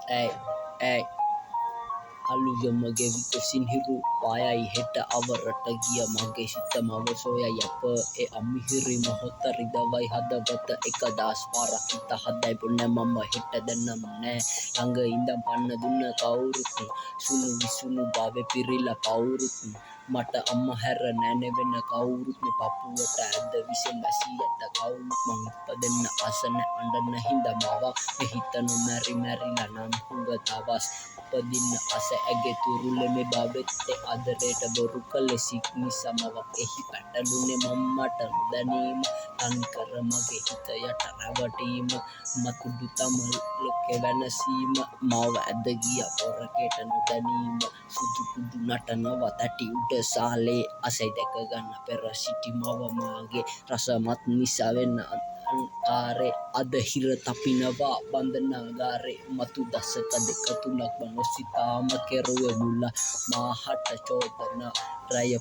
Ay, ay, අලුයමගේ විකසින් හිරු පායයි හෙට අවරට ගිය මගේ සිත මව සොයයි අප ඒ අමිහිරි මොහොත රිදවයි හදවත එකදාස් පාරක් හිත හදයි බොන්න මම හෙට දැනම් නෑ ළඟ ඉඳන් පන්න දුන්න කවුරුත් සුණු විසුණු බවේ පිරිලා පවුරුත් මට අම්මා හැර නෑනේ වෙන කවුරුත් මේ පපුවට ඇද විසෙන් වැසියට කවුරුත් මං ඉපදෙන්න ආස නෑ අඬන හින්දා මවක් මේ හිත නොමැරි මැරිලා නම් හුඟ දවස් උපදින්න ආස ඇගේ තුරුලේ මේ බවෙත් ආදරයට බොරු කළේ සික් නිසා මවක් එහි පැටළුනේ මම්මට නොදැනීම තනිකර මගේ හිත යට රැවටීම මතුඩු තම ලෝකේ වෙනසීම මව ඇද ගිය පොරකේට නොදැනීම සුදු කුඩු නටනවා තැටි උඩ සාලේ අසයි දැක ගන්න පෙර සිටි මව මාගේ රසමත් නිසා වෙන ආරේ අද හිර තපිනවා බන්ධනාගාරේ මතු දසක දෙක තුනක් නොසිතාම කෙරුවේ මුලා මාහට චෝදන රය